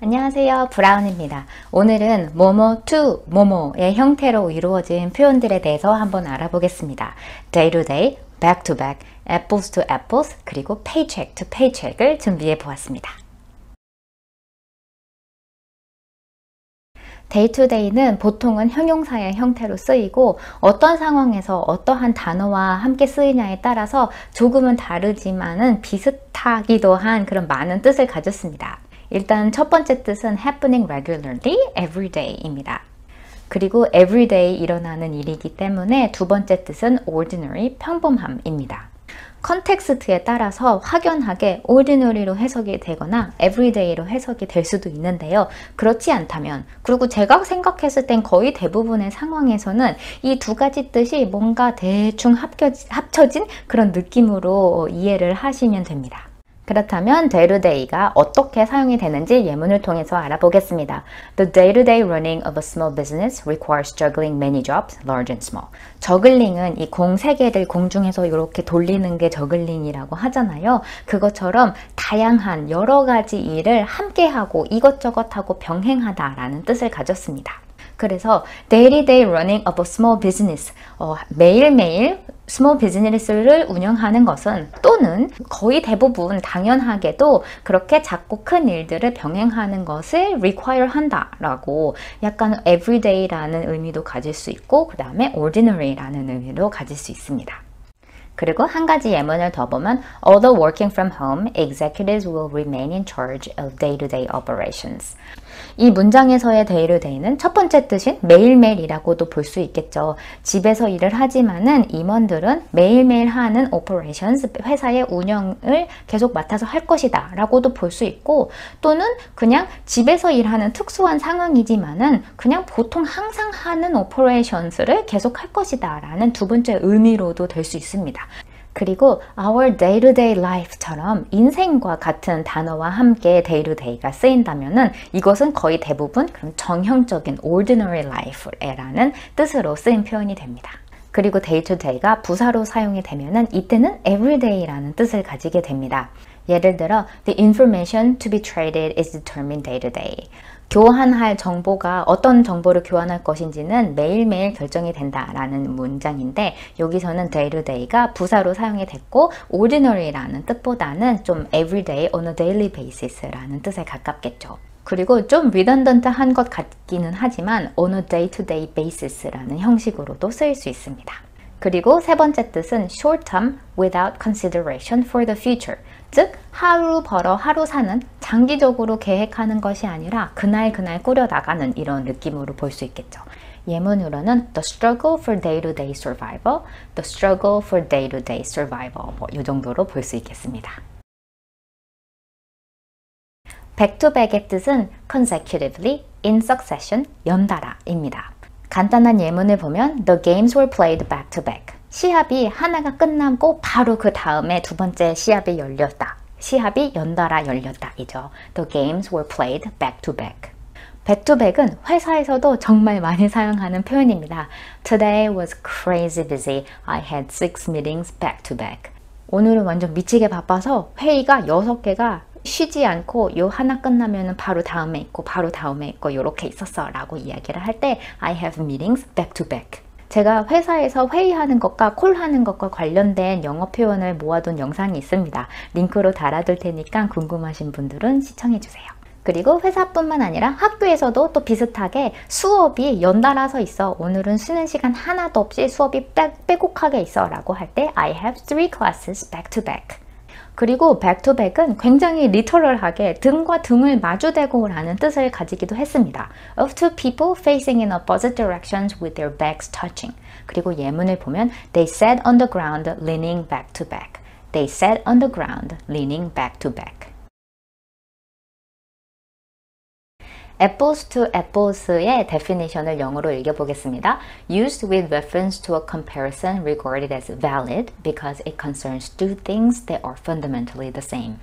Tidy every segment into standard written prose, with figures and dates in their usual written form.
안녕하세요, 브라운입니다. 오늘은 뭐뭐 to 뭐뭐의 형태로 이루어진 표현들에 대해서 한번 알아보겠습니다. day to day, back to back, apples to apples, 그리고 paycheck to paycheck을 준비해 보았습니다. day to day는 보통은 형용사의 형태로 쓰이고 어떤 상황에서 어떠한 단어와 함께 쓰이냐에 따라서 조금은 다르지만은 비슷하기도 한 그런 많은 뜻을 가졌습니다. 일단 첫 번째 뜻은 happening regularly, everyday입니다. 그리고 everyday 일어나는 일이기 때문에 두 번째 뜻은 ordinary, 평범함입니다. 컨텍스트에 따라서 확연하게 ordinary로 해석이 되거나 everyday로 해석이 될 수도 있는데요. 그렇지 않다면, 그리고 제가 생각했을 땐 거의 대부분의 상황에서는 이 두 가지 뜻이 뭔가 대충 합쳐진 그런 느낌으로 이해를 하시면 됩니다. 그렇다면 day to day가 어떻게 사용이 되는지 예문을 통해서 알아보겠습니다. The day-to-day running of a small business requires juggling many jobs, large and small. 저글링은 이 공 3개를 공중에서 이렇게 돌리는 게 저글링이라고 하잖아요. 그것처럼 다양한 여러 가지 일을 함께하고 이것저것하고 병행하다라는 뜻을 가졌습니다. 그래서 day-to-day running of a small business, 매일매일 스몰 비즈니스를 운영하는 것은 또는 거의 대부분 당연하게도 그렇게 작고 큰 일들을 병행하는 것을 require 한다라고 약간 everyday라는 의미도 가질 수 있고 그 다음에 ordinary라는 의미도 가질 수 있습니다. 그리고 한 가지 예문을 더 보면 Although working from home, executives will remain in charge of day-to-day operations. 이 문장에서의 day-to-day는 첫 번째 뜻인 매일매일이라고도 볼 수 있겠죠. 집에서 일을 하지만은 임원들은 매일매일 하는 operations, 회사의 운영을 계속 맡아서 할 것이다 라고도 볼 수 있고 또는 그냥 집에서 일하는 특수한 상황이지만은 그냥 보통 항상 하는 operations를 계속 할 것이다 라는 두 번째 의미로도 될 수 있습니다. 그리고 our day-to-day life처럼 인생과 같은 단어와 함께 day-to-day가 쓰인다면은 이것은 거의 대부분 그런 정형적인 ordinary life라는 뜻으로 쓰인 표현이 됩니다. 그리고 day-to-day가 부사로 사용이 되면은 이때는 everyday라는 뜻을 가지게 됩니다. 예를 들어 the information to be traded is determined day-to-day. 교환할 정보가 어떤 정보를 교환할 것인지는 매일매일 결정이 된다라는 문장인데 여기서는 day-to-day가 부사로 사용이 됐고 ordinary라는 뜻보다는 좀 everyday, on a daily basis라는 뜻에 가깝겠죠. 그리고 좀 redundant한 것 같기는 하지만 on a day-to-day basis라는 형식으로도 쓰일 수 있습니다. 그리고 세 번째 뜻은 short term without consideration for the future. 즉 하루 벌어 하루 사는 장기적으로 계획하는 것이 아니라 그날 꾸려나가는 이런 느낌으로 볼 수 있겠죠. 예문으로는 the struggle for day-to-day survival, the struggle for day-to-day survival 이 정도로 볼 수 있겠습니다. back to back의 뜻은 consecutively, in succession, 연달아입니다. 간단한 예문을 보면 The games were played back to back. 시합이 하나가 끝나고 바로 그 다음에 두 번째 시합이 열렸다. 시합이 연달아 열렸다 이죠. The games were played back to back. back to back은 회사에서도 정말 많이 사용하는 표현입니다. Today was crazy busy. I had 6 meetings back to back. 오늘은 완전 미치게 바빠서 회의가 6개가 쉬지 않고 요 하나 끝나면 바로 다음에 있고 바로 다음에 있고 이렇게 있었어 라고 이야기를 할 때 I have meetings back to back. 제가 회사에서 회의하는 것과 콜하는 것과 관련된 영어 표현을 모아둔 영상이 있습니다. 링크로 달아둘 테니까 궁금하신 분들은 시청해주세요. 그리고 회사뿐만 아니라 학교에서도 또 비슷하게 수업이 연달아서 있어. 오늘은 쉬는 시간 하나도 없이 수업이 빼곡하게 있어 라고 할 때 I have 3 classes back to back. 그리고 back to back은 굉장히 리터럴하게 등과 등을 마주대고 라는 뜻을 가지기도 했습니다. Of two people facing in opposite directions with their backs touching. 그리고 예문을 보면 They sat on the ground leaning back to back. They sat on the ground leaning back to back. apples to apples의 definition을 영어로 읽어보겠습니다. Used with reference to a comparison regarded as valid because it concerns two things that are fundamentally the same.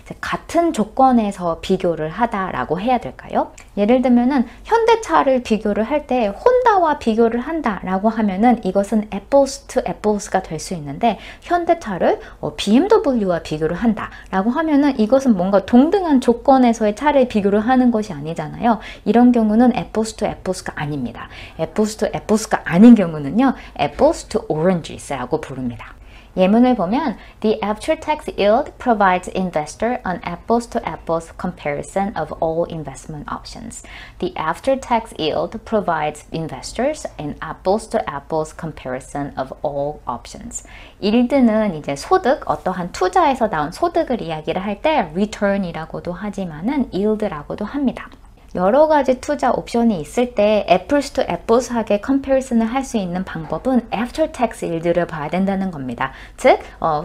이제 같은 조건에서 비교를 하다라고 해야 될까요? 예를 들면은 현대차를 비교를 할 때 혼다와 비교를 한다라고 하면은 이것은 apples to apples가 될 수 있는데 현대차를 BMW와 비교를 한다라고 하면은 이것은 뭔가 동등한 조건에서의 차를 비교를 하는 것이 아니잖아요. 이런 경우는 apples to apples가 아닙니다. apples to apples가 아닌 경우는요, apples to oranges라고 부릅니다. 예문을 보면 The after-tax yield provides investor an apples-to-apples comparison of all investment options. The after-tax yield provides investors an apples-to-apples comparison of all options. yield는 이제 소득, 어떠한 투자에서 나온 소득을 이야기를 할 때 return이라고도 하지만은 yield라고도 합니다. 여러 가지 투자 옵션이 있을 때 apples to apples하게 컴패리슨을 할 수 있는 방법은 after tax yield를 봐야 된다는 겁니다. 즉,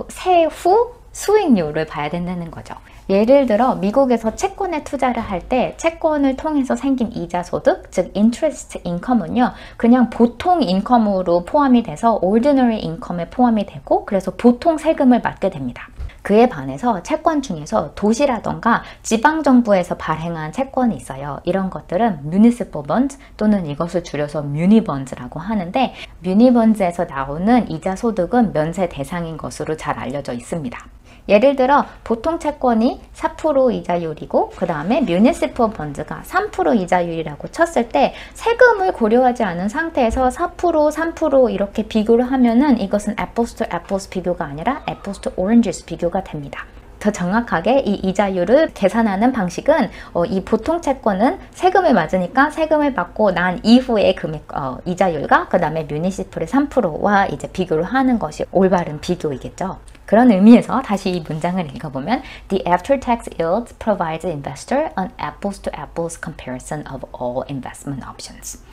세후 수익률을 봐야 된다는 거죠. 예를 들어 미국에서 채권에 투자를 할 때 채권을 통해서 생긴 이자 소득, 즉 interest income은요, 그냥 보통 인컴으로 포함이 돼서 ordinary income에 포함이 되고 그래서 보통 세금을 맞게 됩니다. 그에 반해서 채권 중에서 도시라던가 지방정부에서 발행한 채권이 있어요. 이런 것들은 municipal bonds 또는 이것을 줄여서 munibonds라고 하는데 munibonds에서 나오는 이자 소득은 면세 대상인 것으로 잘 알려져 있습니다. 예를 들어 보통 채권이 4% 이자율이고 그 다음에 municipal bonds가 3% 이자율이라고 쳤을 때 세금을 고려하지 않은 상태에서 4%, 3% 이렇게 비교를 하면은 이것은 apples to apples 비교가 아니라 apples to oranges 비교가 됩니다. 더 정확하게 이 이자율을 계산하는 방식은 이 보통 채권은 세금을 맞으니까 세금을 받고 난 이후의 금액, 이자율과 그 다음에 municipal의 3%와 이제 비교를 하는 것이 올바른 비교이겠죠. 그런 의미에서 다시 이 문장을 읽어보면 The after-tax yield provides investor an apples-to-apples comparison of all investment options.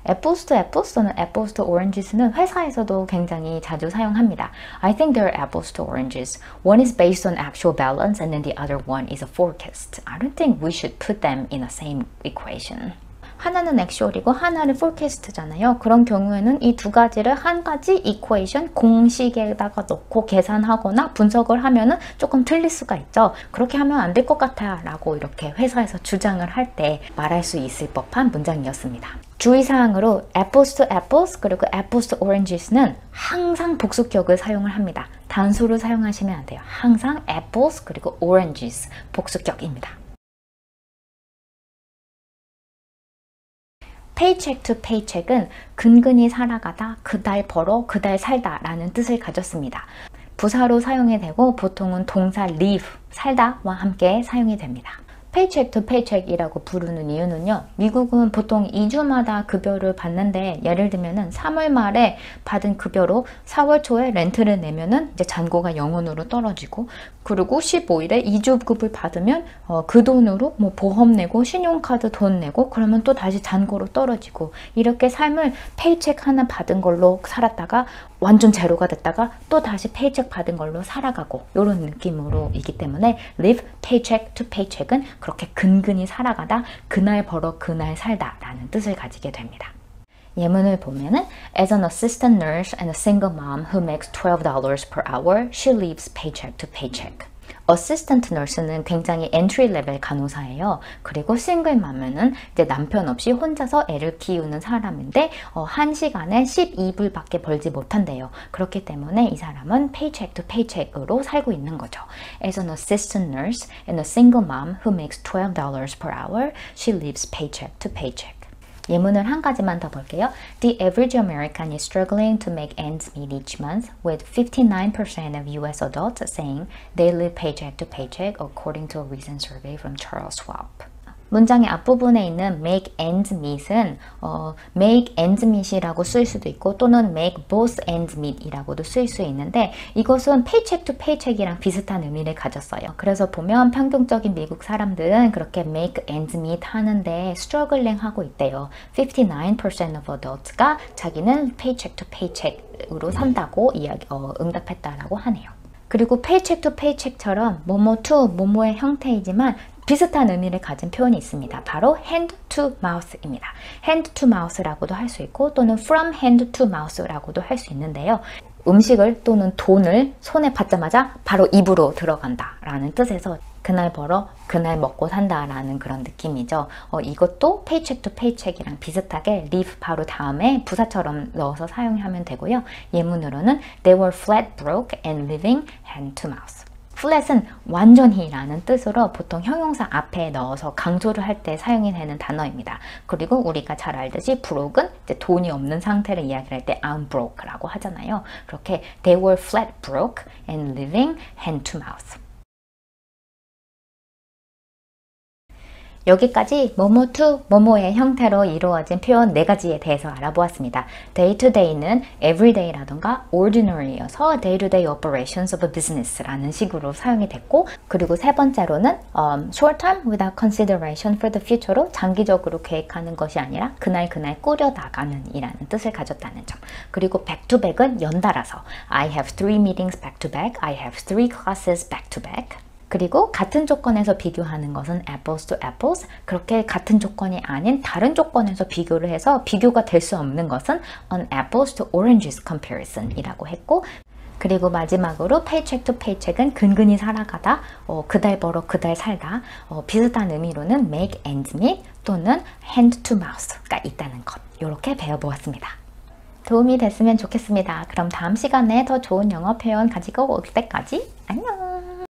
apples to apples 또는 apples to oranges는 회사에서도 굉장히 자주 사용합니다. I think they're apples to oranges. One is based on actual balance and then the other one is a forecast. I don't think we should put them in the same equation. 하나는 액슈얼이고 하나는 forecast잖아요. 그런 경우에는 이 두 가지를 한 가지 이퀘이션 공식에다가 넣고 계산하거나 분석을 하면은 조금 틀릴 수가 있죠. 그렇게 하면 안 될 것 같아 라고 이렇게 회사에서 주장을 할 때 말할 수 있을 법한 문장이었습니다. 주의사항으로 apples to apples 그리고 apples to oranges는 항상 복수격을 사용을 합니다. 단수를 사용하시면 안 돼요. 항상 apples 그리고 oranges 복수격입니다. paycheck to paycheck은 근근히 살아가다, 그달 벌어, 그달 살다 라는 뜻을 가졌습니다. 부사로 사용이 되고 보통은 동사 live, 살다와 함께 사용이 됩니다. paycheck to paycheck이라고 부르는 이유는요, 미국은 보통 2주마다 급여를 받는데 예를 들면은 3월 말에 받은 급여로 4월 초에 렌트를 내면은 이제 잔고가 0원으로 떨어지고 그리고 15일에 2주급을 받으면 그 돈으로 뭐 보험 내고 신용카드 돈 내고 그러면 또 다시 잔고로 떨어지고 이렇게 삶을 페이책 하나 받은 걸로 살았다가 완전 제로가 됐다가 또 다시 페이책 받은 걸로 살아가고 이런 느낌으로 이기 때문에 live paycheck to paycheck은 그렇게 근근히 살아가다 그날 벌어 그날 살다 라는 뜻을 가지게 됩니다. 예문을 보면은 As an assistant nurse and a single mom who makes $12 per hour, she lives paycheck to paycheck. 어시스턴트 널스는 굉장히 엔트리 레벨 간호사예요. 그리고 싱글맘은 이제 남편 없이 혼자서 애를 키우는 사람인데 한 시간에 12불밖에 벌지 못한대요. 그렇기 때문에 이 사람은 paycheck to paycheck으로 살고 있는 거죠. As an assistant nurse and a single mom who makes $12 per hour, she lives paycheck to paycheck. 예문을 한 가지만 더 볼게요. The average American is struggling to make ends meet each month, with 59% of US adults saying they live paycheck to paycheck, according to a recent survey from Charles Schwab. 문장의 앞부분에 있는 make ends meet은 make ends meet이라고 쓸 수도 있고 또는 make both ends meet이라고도 쓸 수 있는데 이것은 paycheck to paycheck이랑 비슷한 의미를 가졌어요. 그래서 보면 평균적인 미국 사람들은 그렇게 make ends meet 하는데 struggling 하고 있대요. 59% of adults가 자기는 paycheck to paycheck으로 산다고 응답했다라고 하네요. 그리고 paycheck to paycheck처럼 뭐뭐 to 뭐뭐의 형태이지만 비슷한 의미를 가진 표현이 있습니다. 바로 hand to mouth입니다. hand to mouth라고도 할 수 있고 또는 from hand to mouth라고도 할 수 있는데요. 음식을 또는 돈을 손에 받자마자 바로 입으로 들어간다 라는 뜻에서 그날 벌어 그날 먹고 산다라는 그런 느낌이죠. 이것도 paycheck to paycheck이랑 비슷하게 live 바로 다음에 부사처럼 넣어서 사용하면 되고요. 예문으로는 they were flat broke and living hand to mouth. flat은 완전히 라는 뜻으로 보통 형용사 앞에 넣어서 강조를 할 때 사용이 되는 단어입니다. 그리고 우리가 잘 알듯이 broke은 이제 돈이 없는 상태를 이야기할 때 I'm broke 라고 하잖아요. 그렇게 they were flat broke and living hand to mouth. 여기까지 뭐뭐 to 뭐뭐의 형태로 이루어진 표현 4가지에 대해서 알아보았습니다. day to day는 everyday라던가 ordinary여서 day to day operations of a business라는 식으로 사용이 됐고, 그리고 세 번째로는 short term without consideration for the future로 장기적으로 계획하는 것이 아니라 그날 꾸려 나가는 이라는 뜻을 가졌다는 점. 그리고 back to back은 연달아서 I have 3 meetings back to back, I have 3 classes back to back. 그리고 같은 조건에서 비교하는 것은 apples to apples, 그렇게 같은 조건이 아닌 다른 조건에서 비교를 해서 비교가 될 수 없는 것은 an apples to oranges comparison 이라고 했고, 그리고 마지막으로 paycheck to paycheck은 근근히 살아가다, 그달 벌어 그달 살다, 비슷한 의미로는 make ends meet 또는 hand to mouth가 있다는 것, 이렇게 배워보았습니다. 도움이 됐으면 좋겠습니다. 그럼 다음 시간에 더 좋은 영어 표현 가지고 올 때까지 안녕!